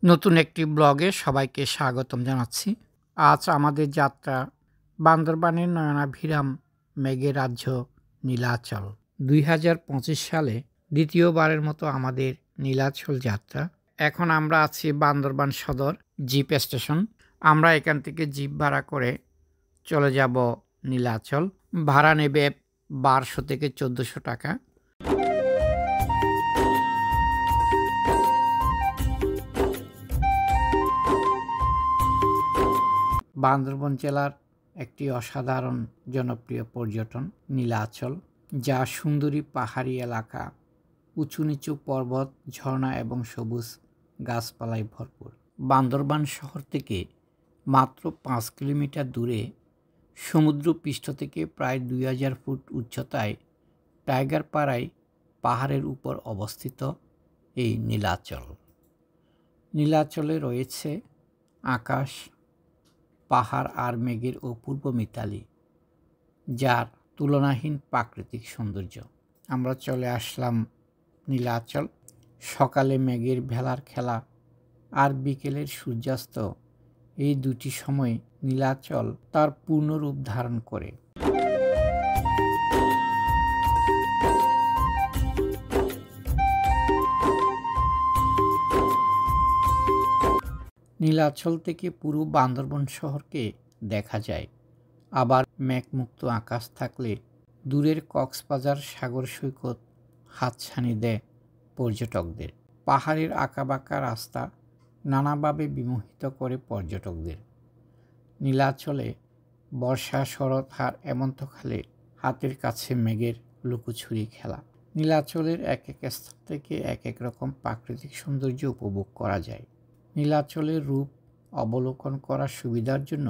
নতুন একটি ব্লগে সবাইকে স্বাগতম জানাচ্ছি। আজ আমাদের যাত্রা বান্দরবানের নয়নাভিরাম মেঘের রাজ্য নীলাচল। 2025 সালে দ্বিতীয়বারের মতো আমাদের নীলাচল যাত্রা। এখন আমরা আছি বান্দরবান সদর জিপ স্টেশন। আমরা এখান থেকে জিপ ভাড়া করে চলে যাব নীলাচল। ভাড়া নেবে 1200 থেকে 1400 টাকা। বান্দরবান জেলার একটি অসাধারণ জনপ্রিয় পর্যটন নীলাচল, যা সুন্দরী পাহাড়ি এলাকা, উঁচু নিচু পর্বত, ঝর্ণা এবং সবুজ গাছপালায় ভরপুর। বান্দরবান শহর থেকে মাত্র 5 কিলোমিটার দূরে সমুদ্র পৃষ্ঠ থেকে প্রায় 2000 ফুট উচ্চতায় টাইগার পাড়ায় পাহাড়ের উপর অবস্থিত এই নীলাচল। নীলাচলে রয়েছে আকাশ, পাহাড় আর মেঘের অপূর্ব মিতালি, যার তুলনাহীন প্রাকৃতিক সৌন্দর্য। আমরা চলে আসলাম নীলাচল। সকালে মেঘের ভেলার খেলা আর বিকেলের সূর্যাস্ত, এই দুটি সময় নীলাচল তার পূর্ণ রূপ ধারণ করে। নীলাচল থেকে পুরো বান্দরবান শহরকে দেখা যায়। আবার মেঘমুক্ত আকাশ থাকলে দূরের কক্সবাজার সাগর সৈকত হাতছানি দেয় পর্যটকদের। পাহাড়ের আঁকাবাঁকা রাস্তা নানাভাবে বিমোহিত করে পর্যটকদের। নীলাচলে বর্ষা, শরৎ আর হেমন্তকালে হাতের কাছে মেঘের লুকোচুরি খেলা। নীলাচলের এক এক স্থান থেকে এক এক রকম প্রাকৃতিক সৌন্দর্য উপভোগ করা যায়। নীলাচলের রূপ অবলোকন করার সুবিধার জন্য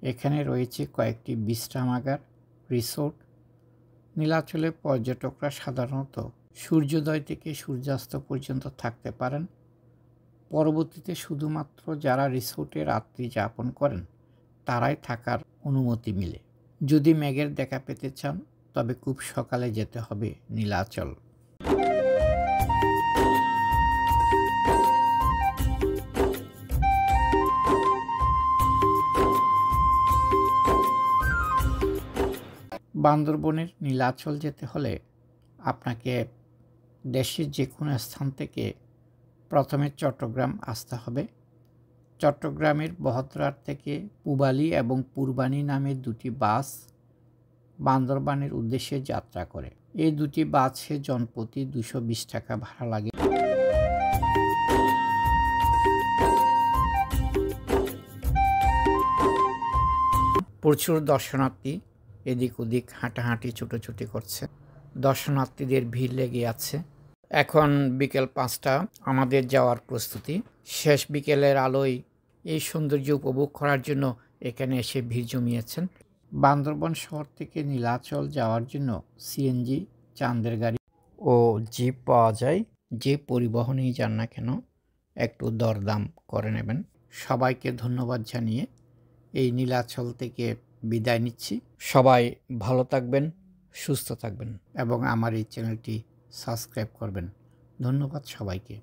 এখানে রয়েছে কয়েকটি বিশ্রামাগার, রিসোর্ট। নীলাচলে পর্যটকরা সাধারণত সূর্যোদয় থেকে সূর্যাস্ত পর্যন্ত থাকতে পারেন। পরবর্তীতে শুধুমাত্র যারা রিসোর্টে রাত্রি যাপন করেন তারাই থাকার অনুমতি মিলে। যদি মেঘের দেখা পেতে চান তবে খুব সকালে যেতে হবে নীলাচল। বান্দরবনের নীলাচল যেতে হলে আপনাকে দেশের যে কোনো স্থান থেকে প্রথমে চট্টগ্রাম আসতে হবে। চট্টগ্রামের বহদ্রার থেকে পুবালি এবং পূর্বানী নামে দুটি বাস বান্দরবানের উদ্দেশ্যে যাত্রা করে। এই দুটি বাসে জনপ্রতি 220 টাকা ভাড়া লাগে। প্রচুর দর্শনার্থী এদিক ওদিক হাঁটাহাঁটি ছুটোছুটি করছে। দর্শনার্থীদের ভিড় লেগে আছে। এখন বিকেল 5টা, আমাদের যাওয়ার প্রস্তুতি। শেষ বিকেলের আলোয় এই সৌন্দর্য উপভোগ করার জন্য এখানে এসে ভিড় জমিয়েছেন। বান্দরবান শহর থেকে নীলাচল যাওয়ার জন্য সিএনজি, চাঁদের গাড়ি ও জিপ পাওয়া যায়। যে পরিবহনেই যান না কেন একটু দরদাম করে নেবেন। সবাইকে ধন্যবাদ জানিয়ে এই নীলাচল থেকে বিদায় নিচ্ছি। সবাই ভালো থাকবেন, সুস্থ থাকবেন এবং আমার এই চ্যানেলটি সাবস্ক্রাইব করবেন। ধন্যবাদ সবাইকে।